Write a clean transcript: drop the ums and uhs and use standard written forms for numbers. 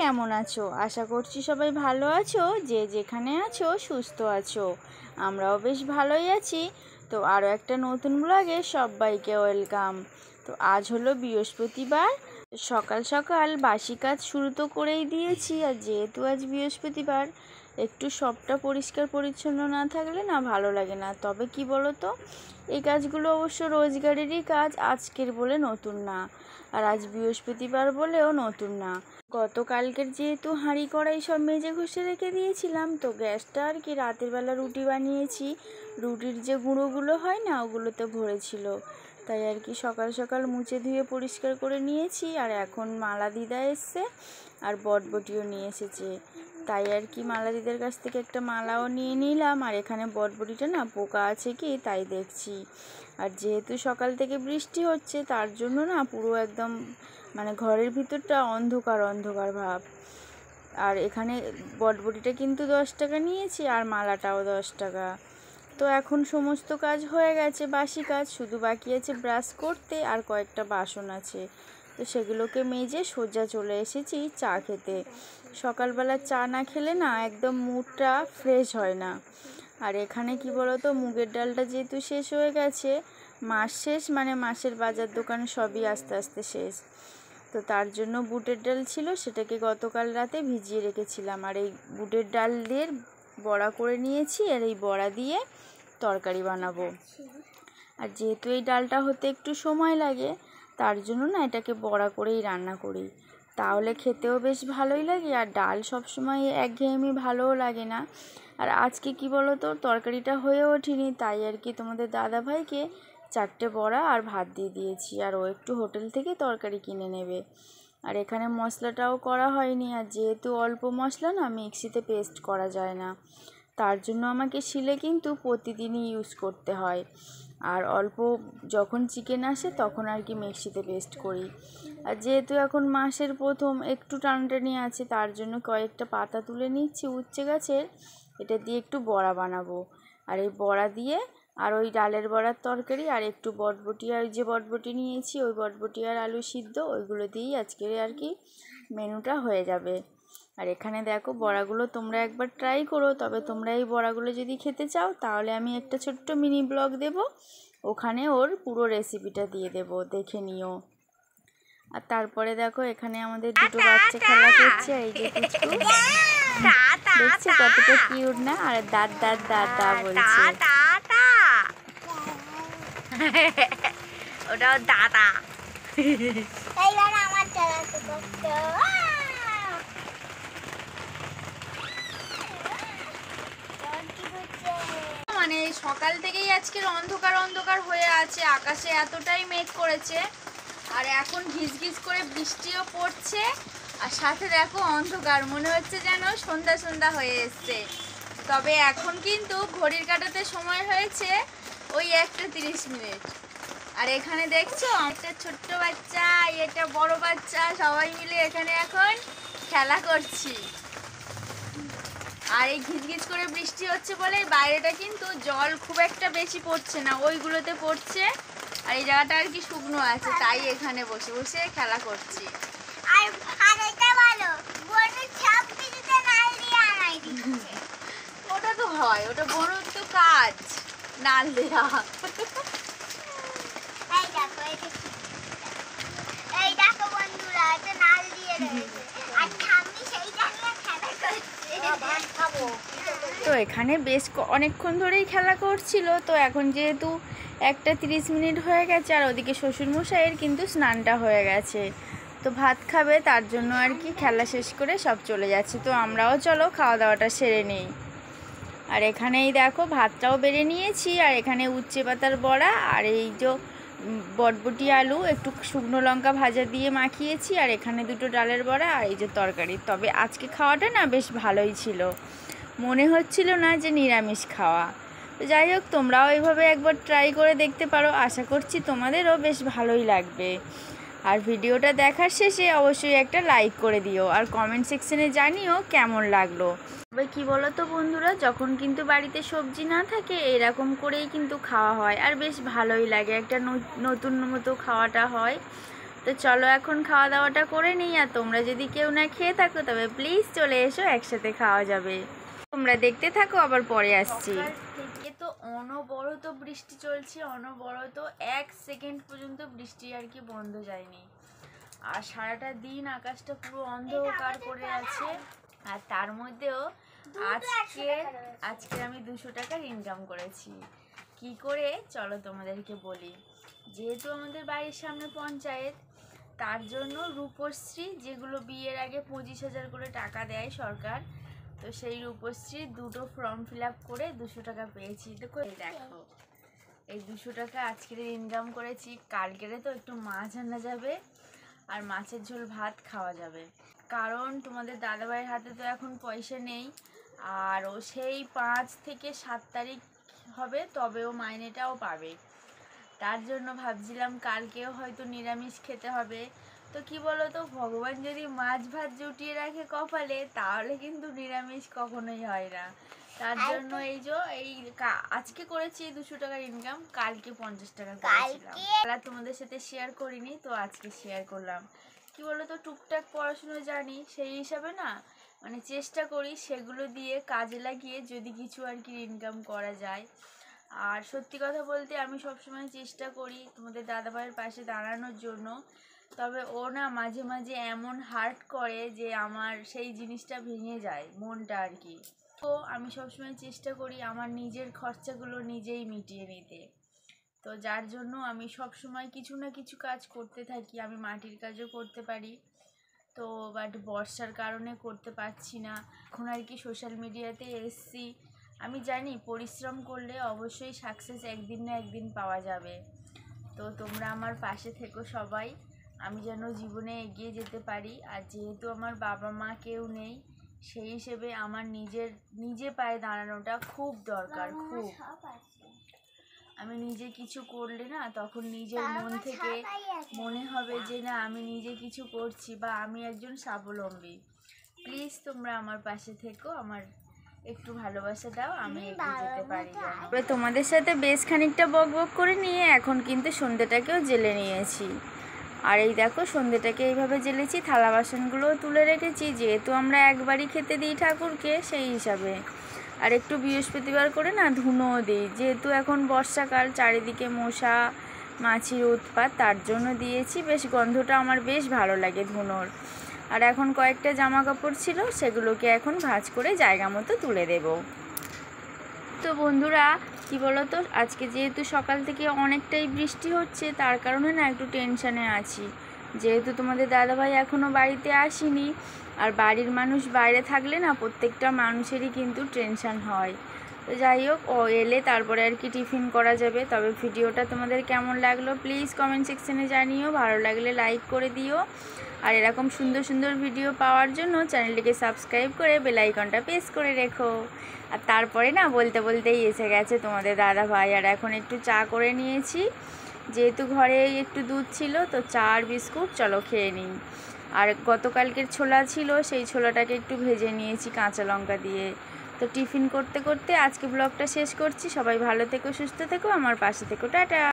কেমন আছো? আশা করছি সবাই ভালো আছো। যে যেখানে আছো সুস্থ আছো। আমরাও বেশ ভালোই আছি। তো আরও একটা নতুন ব্লগে সবাইকে ওয়েলকাম। তো আজ হলো বৃহস্পতিবার। সকাল সকাল বাসি কাজ শুরু তো করেই দিয়েছি। আর যেহেতু আজ বৃহস্পতিবার, একটু সবটা পরিষ্কার পরিচ্ছন্ন না থাকলে না ভালো লাগে না। তবে কি বলো তো, এই কাজগুলো অবশ্য রোজগারেরই কাজ, আজকের বলে নতুন না। আর আজ বৃহস্পতিবার বলেও নতুন না। গতকালকের যেহেতু হাঁড়ি কড়াই সব মেজে ঘষে রেখে দিয়েছিলাম, তো গ্যাসটা আর কি রাতের বেলা রুটি বানিয়েছি, রুটির যে গুঁড়োগুলো হয় না ওগুলোতে ভরেছিল, তাই আর কি সকাল সকাল মুছে ধুয়ে পরিষ্কার করে নিয়েছি। আর এখন মালা দিদা এসছে আর বটবটিও নিয়ে এসেছে, তাই আর কি মালা দিদার কাছ থেকে একটা মালাও নিয়ে নিলাম। আর এখানে বটবটিটা না পোকা আছে কি তাই দেখছি। আর যেহেতু সকাল থেকে বৃষ্টি হচ্ছে, তার জন্য না পুরো একদম মানে ঘরের ভিতরটা অন্ধকার অন্ধকার ভাব। আর এখানে বটবটিটা কিন্তু 10 টাকা নিয়েছি আর মালাটাও 10 টাকা। তো এখন সমস্ত কাজ হয়ে গেছে, বাসি কাজ শুধু বাকি আছে ব্রাশ করতে আর কয়েকটা বাসন আছে। তো সেগুলোকে মেজে সোজা চলে এসেছি চা খেতে। সকালবেলা চা না খেলে না একদম মুডটা ফ্রেশ হয় না। আর এখানে কি বলতো, মুগের ডালটা যেহেতু শেষ হয়ে গেছে, মাস শেষ মানে মাসের বাজার দোকান সবই আস্তে আস্তে শেষ, তো তার জন্য বুটের ডাল ছিল, সেটাকে গতকাল রাতে ভিজিয়ে রেখেছিলাম। আর এই বুটের ডাল দিয়ে বড়া করে নিয়েছি, আর এই বড়া দিয়ে তরকারি বানাবো। আর যেহেতু এই ডালটা হতে একটু সময় লাগে, তার জন্য না এটাকে বড়া করেই রান্না করি, তাহলে খেতেও বেশ ভালোই লাগে। আর ডাল সবসময় একঘেয়েমি ভালোও লাগে না। আর আজকে কি বলো তো, তরকারিটা হয়ে ওঠেনি, তাই আর কি তোমাদের দাদাভাইকে 4টে বড়া আর ভাত দিয়ে দিয়েছি, আর ও একটু হোটেল থেকে তরকারি কিনে নেবে। আর এখানে মশলাটাও করা হয়নি, আর যেহেতু অল্প মশলা না মিক্সিতে পেস্ট করা যায় না, তার জন্য আমাকে শিলে কিন্তু প্রতিদিনই ইউজ করতে হয়। আর অল্প যখন চিকেন আসে তখন আর কি মিক্সিতে পেস্ট করি। আর যেহেতু এখন মাসের প্রথম একটু টানটানি আছে, তার জন্য কয়েকটা পাতা তুলে নিচ্ছি উচ্ছে গাছের, এটা দিয়ে একটু বড়া বানাবো। আর এই বড়া দিয়ে আর ওই ডালের বড়ার তরকারি আর একটু বটবটি, আর যে বটবটি নিয়েছি ওই বটবটি আর আলু সিদ্ধ, ওইগুলো দিয়েই আজকের আর কি মেনুটা হয়ে যাবে। আর এখানে দেখো বড়াগুলো তোমরা একবার ট্রাই করো, তবে তোমরা এই বড়াগুলো যদি খেতে চাও তাহলে আমি একটা ছোট্ট মিনি ব্লগ দেব, ওখানে ওর পুরো রেসিপিটা দিয়ে দেব, দেখে নিও। আর তারপরে দেখো এখানে আমাদের দুটো বাচ্চা খেলা করছে, এই যে পুচকু দেখছি কতটা কিউট না, আর দাঁত দাঁত দাঁত দা বলছে, ওটাও দাদা। মানে সকাল থেকেই আজকের অন্ধকার অন্ধকার হয়ে আছে, আকাশে এতটাই মেঘ করেছে, আর এখন ঘিস করে বৃষ্টিও পড়ছে, আর সাথে দেখো অন্ধকার, মনে হচ্ছে যেন সন্ধ্যা সন্ধ্যা হয়ে এসছে। তবে এখন কিন্তু ঘড়ির কাঁটাতে সময় হয়েছে ওই 1:30 মিনিট। আর এখানে দেখছো একটা ছোট্ট বাচ্চা, এটা বড় বাচ্চা, সবাই মিলে এখানে এখন খেলা করছি। আর এই ঘিজ করে বৃষ্টি হচ্ছে বলে বাইরেটা কিন্তু জল খুব একটা বেশি পড়ছে না, ওইগুলোতে পড়ছে, আর এই জায়গাটা আর কি শুকনো আছে, তাই এখানে বসে বসে খেলা করছি। ওটা তো হয়, ওটা বড় তো কাজ, নাল দেয়া। তো এখানে বেশ অনেকক্ষণ ধরেই খেলা করছিল। তো এখন যেহেতু 1:30 মিনিট হয়ে গেছে, আর ওদিকে শ্বশুরমশাইয়ের কিন্তু স্নানটা হয়ে গেছে, তো ভাত খাবে, তার জন্য আর কি খেলা শেষ করে সব চলে যাচ্ছে। তো আমরাও চলো খাওয়া দাওয়াটা সেরে নেই। আর এখানেই দেখো ভাতটাও বেড়ে নিয়েছি, আর এখানে উচ্ছে পাতার বড়া আর এই যে বটবটি আলু একটু শুকনো লঙ্কা ভাজা দিয়ে মাখিয়েছি, আর এখানে দুটো ডালের বড়া আর এই যে তরকারি। তবে আজকে খাওয়াটা না বেশ ভালোই ছিল, মনে হচ্ছিল না যে নিরামিষ খাওয়া। তো যাই হোক, তোমরাও এইভাবে একবার ট্রাই করে দেখতে পারো, আশা করছি তোমাদেরও বেশ ভালোই লাগবে। আর ভিডিওটা দেখার শেষে অবশ্যই একটা লাইক করে দিও, আর কমেন্ট সেকশনে জানিও কেমন লাগলো। তবে কি বলো তো বন্ধুরা, যখন কিন্তু বাড়িতে সবজি না থাকে এরকম করেই কিন্তু খাওয়া হয়, আর বেশ ভালোই লাগে, একটা নতুন মতো খাওয়াটা হয়। তো চলো এখন খাওয়া দাওয়াটা করে নিই। আর তোমরা যদি কেউ না খেয়ে থাকো তবে প্লিজ চলে এসো, একসাথে খাওয়া যাবে। তোমরা দেখতে থাকো, আবার পরে আসছি। থেকে তো অনবরত বৃষ্টি চলছে, অনবরত 1 সেকেন্ড পর্যন্ত বৃষ্টি আর কি বন্ধ যায়নি। আর সারাটা দিন আকাশটা পুরো অন্ধকার করে আছে। আর তার মধ্যেও আজকে আমি 200 টাকার ইনকাম করেছি। কি করে চলো তোমাদেরকে বলি। যেহেতু আমাদের বাড়ির সামনে পঞ্চায়েত, তার জন্য রূপশ্রী, যেগুলো বিয়ের আগে 25,000 করে টাকা দেয় সরকার, তো সেই রূপশ্রীর 2টো ফর্ম ফিল আপ করে 200 টাকা পেয়েছি। দেখো এই 200 টাকা আজকের ইনকাম করেছি। কালকেরে তো একটু মাছ আনা যাবে আর মাছের ঝোল ভাত খাওয়া যাবে, কারণ তোমাদের দাদাভাইয়ের হাতে তো এখন পয়সা নেই। আর ও সেই 5 থেকে 7 তারিখ হবে তবে ও মাইনেটাও পাবে। তার জন্য ভাবছিলাম কালকেও হয়তো নিরামিষ খেতে হবে। তো কি বলো তো, ভগবান যদি মাছ ভাত জুটিয়ে রাখে কপালে, তাহলে কিন্তু নিরামিষ কখনোই হয় না। তার জন্য আজকে করেছি 200 টাকার ইনকাম, কালকে 50 টাকা করেছিলাম। আর তোমাদের সাথে শেয়ার করিনি, তো আজকে শেয়ার করলাম। কি বলো তো, টুকটাক পড়াশুনো জানি, সেই হিসাবে না মানে চেষ্টা করি সেগুলো দিয়ে কাজে লাগিয়ে যদি কিছু আর কি ইনকাম করা যায়। আর সত্যি কথা বলতে আমি সবসময় চেষ্টা করি তোমাদের দাদাভাইয়ের পাশে দাঁড়ানোর জন্য, তবে ও না মাঝে মাঝে এমন হার্ট করে যে আমার সেই জিনিসটা ভেঙে যায় মনটা আর কি। তো আমি সবসময় চেষ্টা করি আমার নিজের খরচাগুলো নিজেই মিটিয়ে নিতে। তো যার জন্য আমি সবসময় কিছু না কিছু কাজ করতে থাকি। আমি মাটির কাজও করতে পারি, তো বাট বর্ষার কারণে করতে পারছি না। এখন আর কি সোশ্যাল মিডিয়াতে এসছি। আমি জানি পরিশ্রম করলে অবশ্যই সাকসেস একদিন না একদিন পাওয়া যাবে। তো তোমরা আমার পাশে থেকো সবাই, আমি যেন জীবনে এগিয়ে যেতে পারি। আর যেহেতু আমার বাবা মা কেউ নেই, সেই হিসেবে আমার নিজে পায়ে দাঁড়ানোটা খুব দরকার, খুব। আমি নিজে কিছু করলে না তখন নিজের মন থেকে মনে হবে যে না আমি নিজে কিছু করছি বা আমি একজন স্বাবলম্বী। প্লিজ তোমরা আমার পাশে থেকো, আমার একটু ভালোবাসা দাও, আমি এগিয়ে যেতে পারি যেন। তোমাদের সাথে বেশ খানিকটা বক বক করে নিয়ে এখন কিন্তু সন্ধ্যেটাকেও জেলে নিয়েছি। আর এই দেখো সন্ধ্যেটাকে এইভাবে জেলেছি, থালা বাসনগুলোও তুলে রেখেছি, যেহেতু আমরা একবারই খেতে দিই ঠাকুরকে সেই হিসাবে। আর একটু বৃহস্পতিবার করে না ধুনোও দিই, যেহেতু এখন বর্ষাকাল, চারিদিকে মশা মাছির উৎপাত, তার জন্য দিয়েছি। বেশ গন্ধটা আমার বেশ ভালো লাগে ধুনোর। আর এখন কয়েকটা জামা কাপড় ছিল, সেগুলোকে এখন ভাঁজ করে জায়গা মতো তুলে দেব। তো বন্ধুরা কি বলো তো, আজকে যেহেতু সকাল থেকে অনেকটাই বৃষ্টি হচ্ছে, তার কারণে না একটু টেনশানে আছি। যেহেতু তোমাদের দাদাভাই এখনও বাড়িতে আসেনি, আর বাড়ির মানুষ বাইরে থাকলে না প্রত্যেকটা মানুষেরই কিন্তু টেনশান হয়। তো যাই হোক, ও এলে তারপরে আর কি টিফিন করা যাবে। তবে ভিডিওটা তোমাদের কেমন লাগলো প্লিজ কমেন্ট সেকশানে জানিও, ভালো লাগলে লাইক করে দিও। আর এরকম সুন্দর সুন্দর ভিডিও পাওয়ার জন্য চ্যানেলটিকে সাবস্ক্রাইব করে বেল আইকনটা প্রেস করে রেখো। আর তারপরে না বলতে বলতেই এসে গেছে তোমাদের দাদা ভাই। আর এখন একটু চা করে নিয়েছি, যেহেতু ঘরে একটু দুধ ছিল, তো চা আর বিস্কুট চলো খেয়ে নিই। আর গতকালকের ছোলা ছিল, সেই ছোলাটাকে একটু ভেজে নিয়েছি কাঁচা লঙ্কা দিয়ে। তো টিফিন করতে করতে আজকে ব্লগটা শেষ করছি। সবাই ভালো থেকো, সুস্থ থেকো, আমার পাশে থেকো, টাটা।